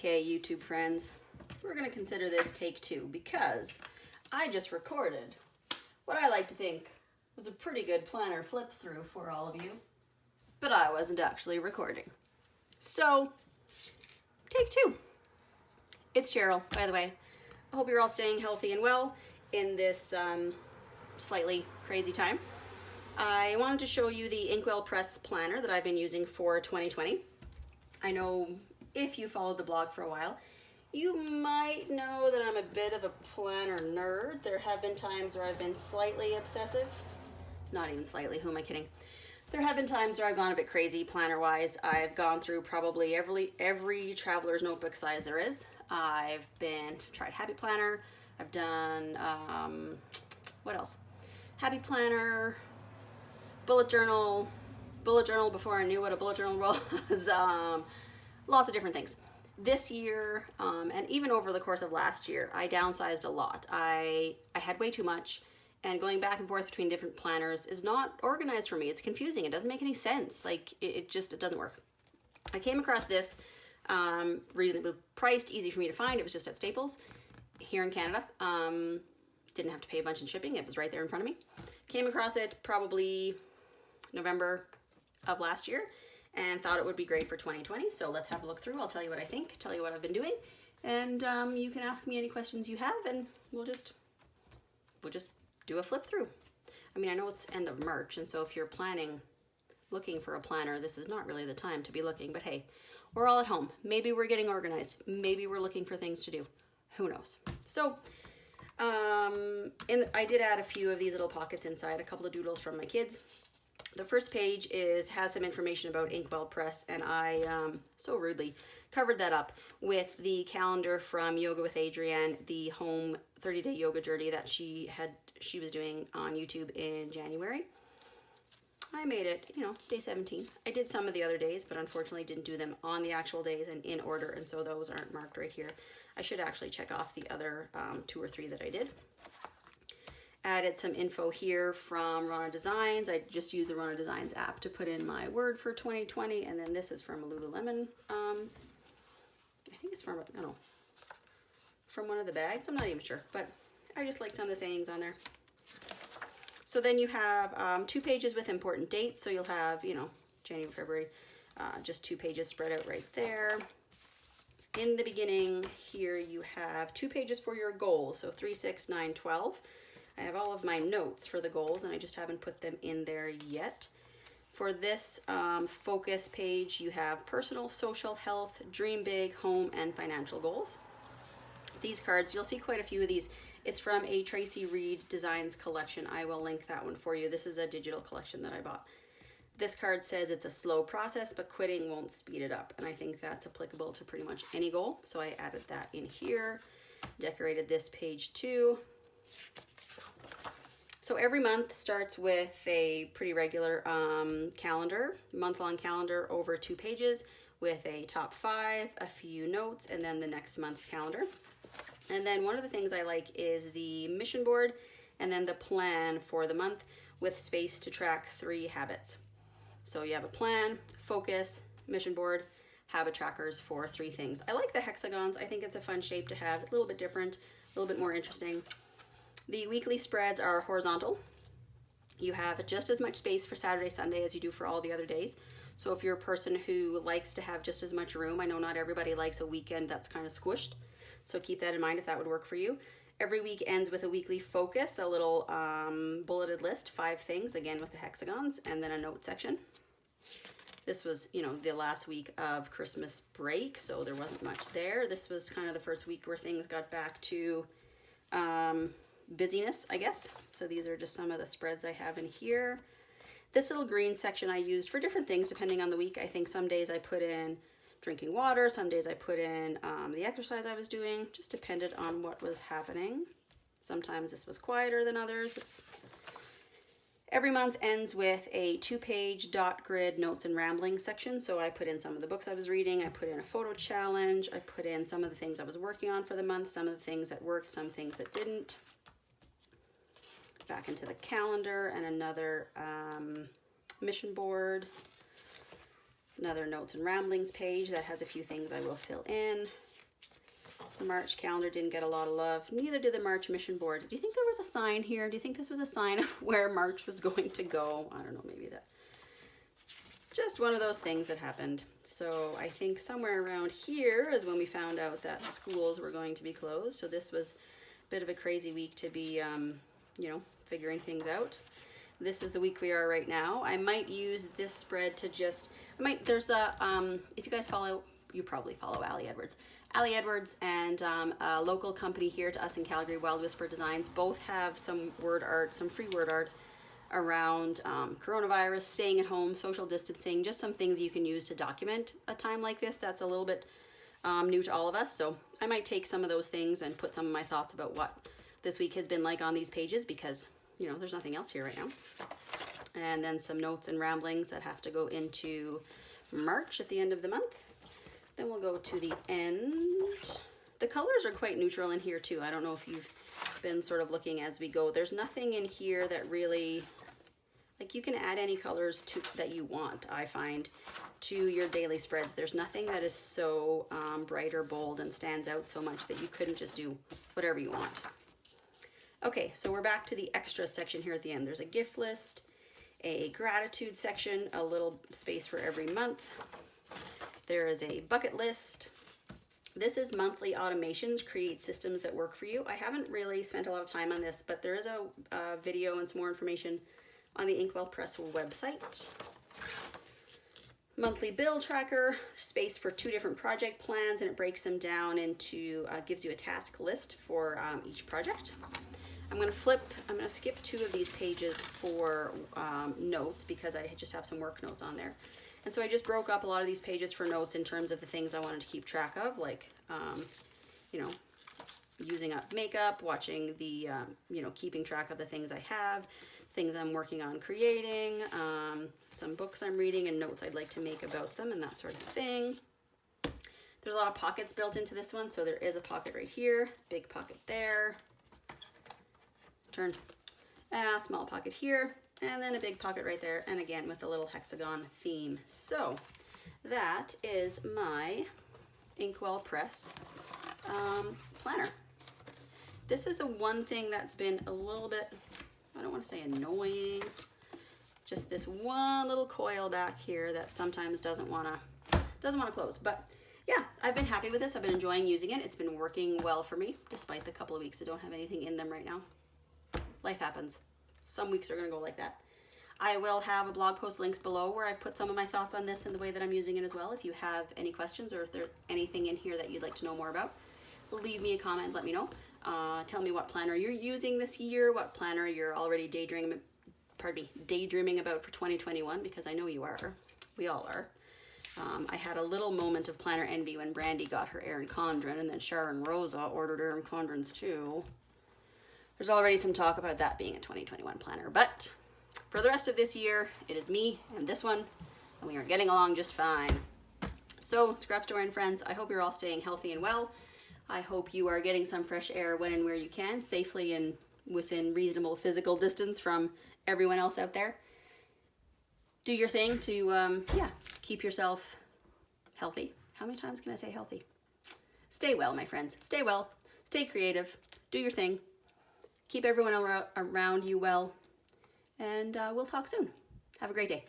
Okay, YouTube friends, we're going to consider this take two because I just recorded what I like to think was a pretty good planner flip through for all of you, but I wasn't actually recording. So, take two. It's Cheryl, by the way. I hope you're all staying healthy and well in this slightly crazy time. I wanted to show you the Inkwell Press planner that I've been using for 2020. I know if you followed the blog for a while, you might know that I'm a bit of a planner nerd. There have been times where I've been slightly obsessive. Not even slightly, who am I kidding? There have been times where I've gone a bit crazy planner-wise. I've gone through probably every traveler's notebook size there is. I've tried Happy Planner. I've done, what else? Happy Planner, bullet journal before I knew what a bullet journal was, lots of different things. This year, and even over the course of last year, I downsized a lot. I had way too much, and going back and forth between different planners is not organized for me. It's confusing. It doesn't make any sense. Like, it doesn't work. I came across this, reasonably priced, easy for me to find. It was just at Staples here in Canada. Didn't have to pay a bunch in shipping. It was right there in front of me. Came across it probably November of last year and thought it would be great for 2020. So let's have a look through. I'll tell you what I think, tell you what I've been doing, and you can ask me any questions you have, and we'll just do a flip through. I mean, I know it's end of March, and so if you're looking for a planner, this is not really the time to be looking, but hey, we're all at home. Maybe we're getting organized. Maybe we're looking for things to do. Who knows? So I did add a few of these little pockets inside, a couple of doodles from my kids. The first page has some information about Inkwell Press, and I so rudely covered that up with the calendar from Yoga with Adrienne, the home 30-day yoga journey that she was doing on YouTube in January. I made it, day 17. I did some of the other days, but unfortunately didn't do them on the actual days and in order, and so those aren't marked right here. I should actually check off the other 2 or 3 that I did. Added some info here from Rona Designs. I just used the Rona Designs app to put in my word for 2020, and then this is from Lululemon. I think it's from one of the bags. I'm not even sure, but I just like some of the sayings on there. So then you have 2 pages with important dates. So you'll have, January, February, just 2 pages spread out right there. In the beginning here, you have 2 pages for your goals. So 3, 6, 9, 12. I have all of my notes for the goals, and I just haven't put them in there yet. For this focus page, you have personal, social, health, dream big, home, and financial goals. These cards, you'll see quite a few of these. It's from a Tracy Reed Designs collection. I will link that one for you. This is a digital collection that I bought. This card says it's a slow process, but quitting won't speed it up. And I think that's applicable to pretty much any goal. So I added that in here, decorated this page too. So every month starts with a pretty regular calendar, month-long calendar over 2 pages with a top 5, a few notes, and then the next month's calendar. And then one of the things I like is the mission board and then the plan for the month with space to track 3 habits. So you have a plan, focus, mission board, habit trackers for 3 things. I like the hexagons. I think it's a fun shape to have, a little bit different, a little bit more interesting. The weekly spreads are horizontal. You have just as much space for Saturday, Sunday as you do for all the other days. So if you're a person who likes to have just as much room, I know not everybody likes a weekend that's kind of squished. So keep that in mind if that would work for you. Every week ends with a weekly focus, a little bulleted list, 5 things, again with the hexagons, and then a note section. This was, the last week of Christmas break, so there wasn't much there. This was kind of the first week where things got back to busyness, I guess. So these are just some of the spreads I have in here. This little green section I used for different things depending on the week. I think some days I put in drinking water, some days I put in the exercise I was doing, just depended on what was happening. Sometimes this was quieter than others. Every month ends with a 2-page dot grid notes and rambling section. So I put in some of the books I was reading, I put in a photo challenge, I put in some of the things I was working on for the month, some of the things that worked, some things that didn't. Back into the calendar and another mission board. Another notes and ramblings page that has a few things I will fill in. The March calendar didn't get a lot of love. Neither did the March mission board. Do you think there was a sign here? Do you think this was a sign of where March was going to go? I don't know, maybe that. Just one of those things that happened. So I think somewhere around here is when we found out that schools were going to be closed. So this was a bit of a crazy week to be, you know, figuring things out. This is the week we are right now. I might use this spread to just, there's a, if you guys follow, you probably follow Allie Edwards. Allie Edwards and a local company here to us in Calgary, Wild Whisper Designs, both have some word art, some free word art around coronavirus, staying at home, social distancing, just some things you can use to document a time like this that's a little bit new to all of us. So I might take some of those things and put some of my thoughts about what this week has been like on these pages because, you know, there's nothing else here right now. And then some notes and ramblings that have to go into March at the end of the month. Then we'll go to the end. The colors are quite neutral in here too. I don't know if you've been sort of looking as we go. There's nothing in here that really, like, you can add any colors to that you want, I find, to your daily spreads. There's nothing that is so bright or bold and stands out so much that you couldn't just do whatever you want. Okay, so we're back to the extra section here at the end. There's a gift list, a gratitude section, a little space for every month. There is a bucket list. This is monthly automations, create systems that work for you. I haven't really spent a lot of time on this, but there is a video and some more information on the Inkwell Press website. Monthly bill tracker, space for 2 different project plans, and it breaks them down into, gives you a task list for each project. I'm going to skip 2 of these pages for notes because I just have some work notes on there. And so I just broke up a lot of these pages for notes in terms of the things I wanted to keep track of, like, you know, using up makeup, watching the, you know, keeping track of the things I have, things I'm working on creating, some books I'm reading and notes I'd like to make about them and that sort of thing. There's a lot of pockets built into this one, so there is a pocket right here, big pocket there, turn, small pocket here, and then a big pocket right there, and again with a little hexagon theme. So that is my Inkwell Press planner. This is the one thing that's been a little bit, I don't want to say annoying, just this one little coil back here that sometimes doesn't want to close. But yeah, I've been happy with this. I've been enjoying using it. It's been working well for me, despite the couple of weeks I don't have anything in them right now. Life happens. Some weeks are going to go like that. I will have a blog post links below where I've put some of my thoughts on this and the way that I'm using it as well. If you have any questions or if there's anything in here that you'd like to know more about, leave me a comment, let me know. Tell me what planner you're using this year, what planner you're already daydreaming about for 2021, because I know you are. We all are. I had a little moment of planner envy when Brandy got her Erin Condren, and then Sharon Rosa ordered Erin Condrens too. There's already some talk about that being a 2021 planner, but for the rest of this year, it is me and this one, and we are getting along just fine. So, Scrap Store and friends, I hope you're all staying healthy and well. I hope you are getting some fresh air when and where you can, safely and within reasonable physical distance from everyone else out there. Do your thing to, keep yourself healthy. How many times can I say healthy? Stay well, my friends. Stay well. Stay creative. Do your thing. Keep everyone around you well. And we'll talk soon. Have a great day.